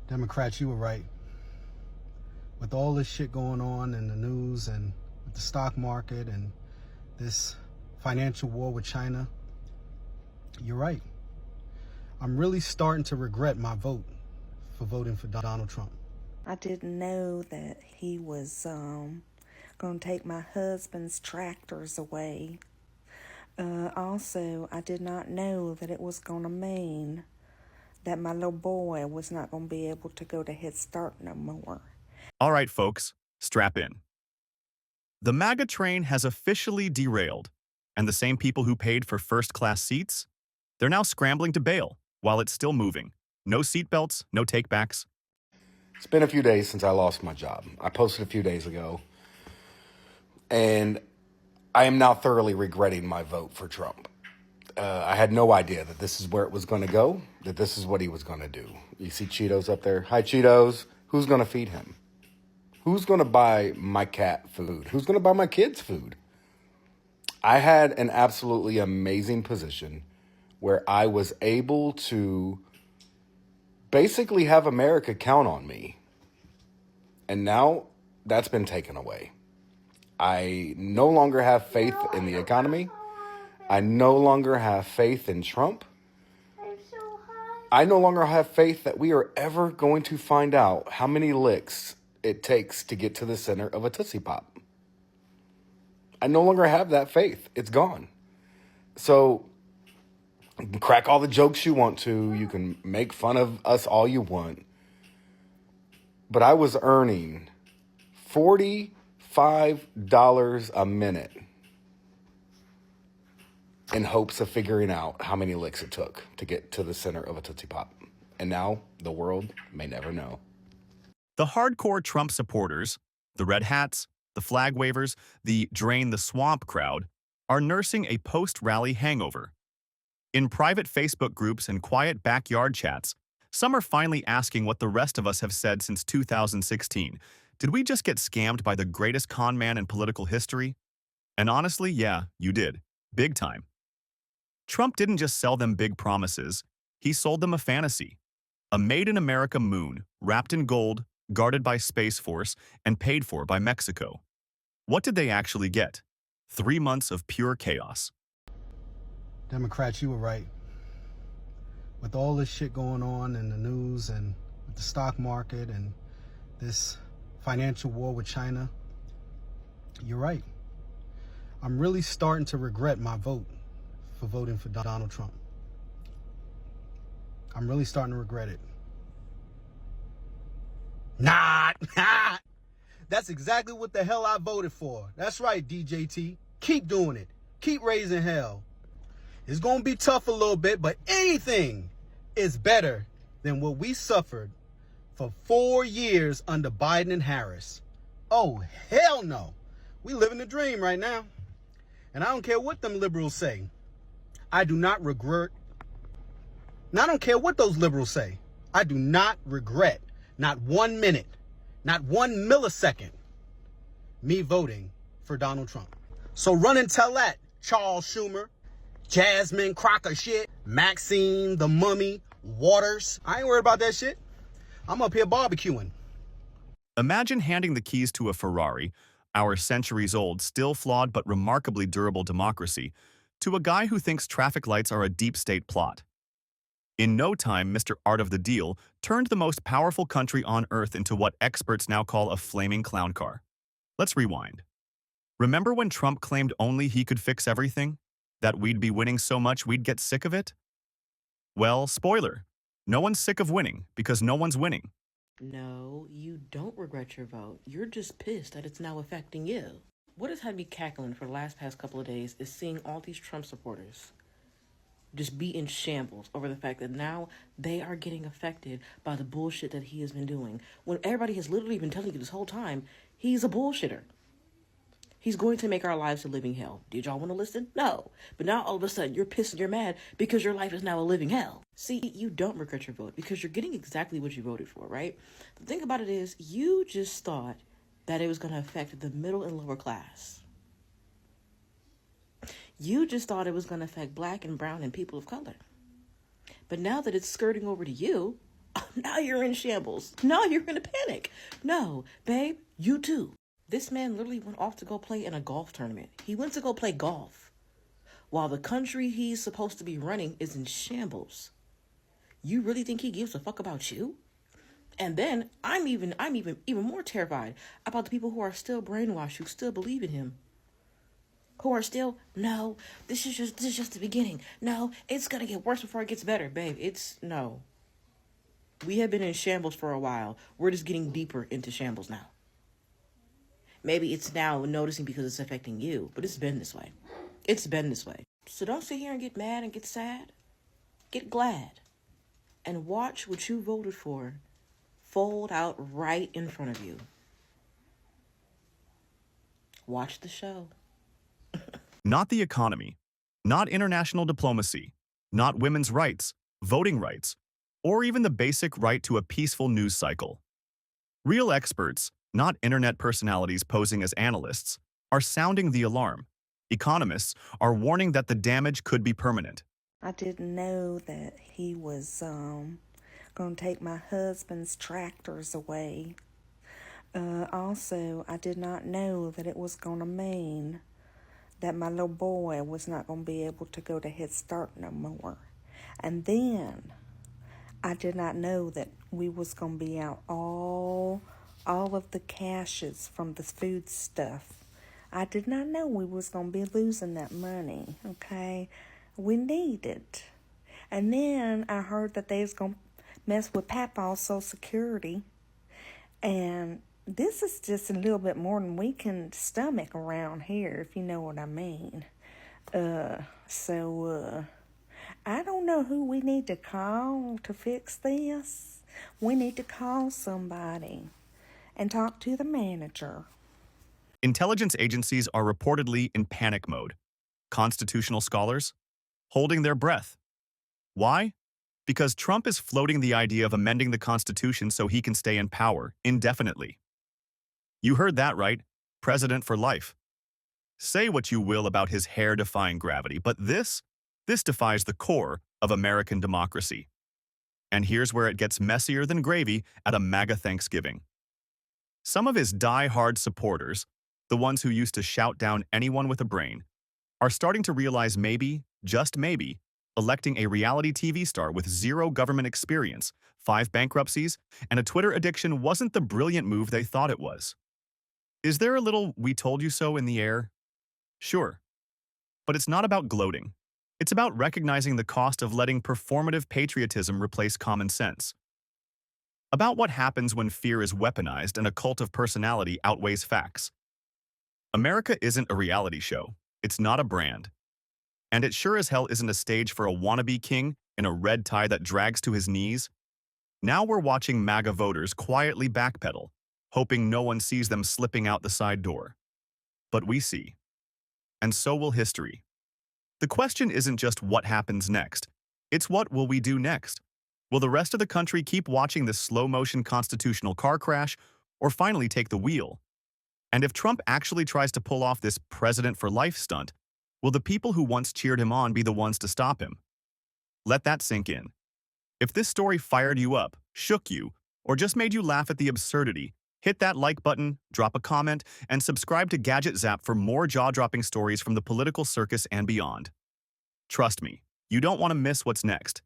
Democrats, you were right. With all this shit going on in the news and with the stock market and this financial war with China, you're right. I'm really starting to regret my vote for voting for Donald Trump. I didn't know that he was going to take my husband's tractors away. Also, I did not know that it was going to mean that my little boy was not going to be able to go to Head Start no more. All right, folks, strap in. The Maga train has officially derailed, and the same people who paid for first-class seats, they're now scrambling to bail while it's still moving. No seatbelts, no takebacks. It's been a few days since I lost my job. I posted a few days ago, and I am now thoroughly regretting my vote for Trump. I had no idea that this is where it was going to go, that this is what he was going to do. You see Cheetos up there? Hi, Cheetos. Who's going to feed him? Who's going to buy my cat food? Who's going to buy my kids food? I had an absolutely amazing position where I was able to basically have America count on me. And now that's been taken away. I no longer have faith in the economy. I no longer have faith in Trump. I no longer have faith that we are ever going to find out how many licks it takes to get to the center of a Tootsie Pop. I no longer have that faith. It's gone. So you can crack all the jokes you want to. You can make fun of us all you want. But I was earning $45 a minute in hopes of figuring out how many licks it took to get to the center of a Tootsie Pop. And now the world may never know. The hardcore Trump supporters, the red hats, the flag wavers, the drain the swamp crowd, are nursing a post-rally hangover. In private Facebook groups and quiet backyard chats, some are finally asking what the rest of us have said since 2016. Did we just get scammed by the greatest con man in political history? And honestly, yeah, you did. Big time. Trump didn't just sell them big promises. He sold them a fantasy. A made-in-America moon, wrapped in gold, guarded by Space Force, and paid for by Mexico. What did they actually get? 3 months of pure chaos. Democrats, you were right. With all this shit going on in the news and with the stock market and this financial war with China, you're right. I'm really starting to regret my vote for voting for Donald Trump. I'm really starting to regret it. Not. That's exactly what the hell I voted for. That's right, DJT. Keep doing it. Keep raising hell. It's going to be tough a little bit, but anything is better than what we suffered for 4 years under Biden and Harris. Oh, hell no. We living the dream right now. And I don't care what them liberals say. I do not regret. And I don't care what those liberals say. I do not regret, not 1 minute, not 1 millisecond, me voting for Donald Trump. So run and tell that, Charles Schumer, Jasmine Crocker shit, Maxine, the Mummy, Waters. I ain't worried about that shit. I'm up here barbecuing. Imagine handing the keys to a Ferrari, our centuries-old, still flawed but remarkably durable democracy, to a guy who thinks traffic lights are a deep state plot. In no time, Mr. Art of the Deal turned the most powerful country on Earth into what experts now call a flaming clown car. Let's rewind. Remember when Trump claimed only he could fix everything? That we'd be winning so much we'd get sick of it? Well, spoiler. No one's sick of winning because no one's winning. No, you don't regret your vote. You're just pissed that it's now affecting you. What has had me cackling for the past couple of days is seeing all these Trump supporters just be in shambles over the fact that now they are getting affected by the bullshit that he has been doing. When everybody has literally been telling you this whole time, he's a bullshitter. He's going to make our lives a living hell. Did y'all want to listen? No. But now all of a sudden you're pissed and you're mad because your life is now a living hell. See, you don't regret your vote because you're getting exactly what you voted for, right? The thing about it is you just thought that it was going to affect the middle and lower class. You just thought it was going to affect black and brown and people of color. But now that it's skirting over to you, Now you're in shambles. Now you're in a panic. No, babe, you too. This man literally went off to go play in a golf tournament. He went to go play golf while the country he's supposed to be running is in shambles. You really think he gives a fuck about you? And then I'm even more terrified about the people who are still brainwashed, who still believe in him. Who are still, no, this is just the beginning. No, it's gonna get worse before it gets better, babe. No. We have been in shambles for a while. We're just getting deeper into shambles now. Maybe it's now noticing because it's affecting you, but it's been this way. It's been this way. So don't sit here and get mad and get sad. Get glad. And watch what you voted for fold out right in front of you. Watch the show. Not the economy, not international diplomacy, not women's rights, voting rights, or even the basic right to a peaceful news cycle. Real experts, not internet personalities posing as analysts, are sounding the alarm. Economists are warning that the damage could be permanent. I didn't know that he was going to take my husband's tractors away. Also, I did not know that it was going to mean that my little boy was not going to be able to go to Head Start no more. And then I did not know that we was going to be out all of the cashes from the food stuff. I did not know we was going to be losing that money, okay? We need it. And then I heard that they was going to mess with Papa's Social Security. And this is just a little bit more than we can stomach around here, if you know what I mean. So I don't know who we need to call to fix this. We need to call somebody and talk to the manager. Intelligence agencies are reportedly in panic mode. Constitutional scholars holding their breath. Why? Because Trump is floating the idea of amending the Constitution so he can stay in power indefinitely. You heard that right, president for life. Say what you will about his hair-defying gravity, but this defies the core of American democracy. And here's where it gets messier than gravy at a Maga Thanksgiving. Some of his die-hard supporters, the ones who used to shout down anyone with a brain, are starting to realize maybe, just maybe, electing a reality TV star with 0 government experience, 5 bankruptcies, and a Twitter addiction wasn't the brilliant move they thought it was. Is there a little "we told you so" in the air? Sure. But it's not about gloating. It's about recognizing the cost of letting performative patriotism replace common sense. About what happens when fear is weaponized and a cult of personality outweighs facts. America isn't a reality show. It's not a brand. And it sure as hell isn't a stage for a wannabe king in a red tie that drags to his knees. Now we're watching MAGA voters quietly backpedal, hoping no one sees them slipping out the side door. But we see. And so will history. The question isn't just what happens next. It's what will we do next? Will the rest of the country keep watching this slow-motion constitutional car crash or finally take the wheel? And if Trump actually tries to pull off this president for life stunt, will the people who once cheered him on be the ones to stop him? Let that sink in. If this story fired you up, shook you, or just made you laugh at the absurdity, hit that like button, drop a comment, and subscribe to Gadget Zap for more jaw-dropping stories from the political circus and beyond. Trust me, you don't want to miss what's next.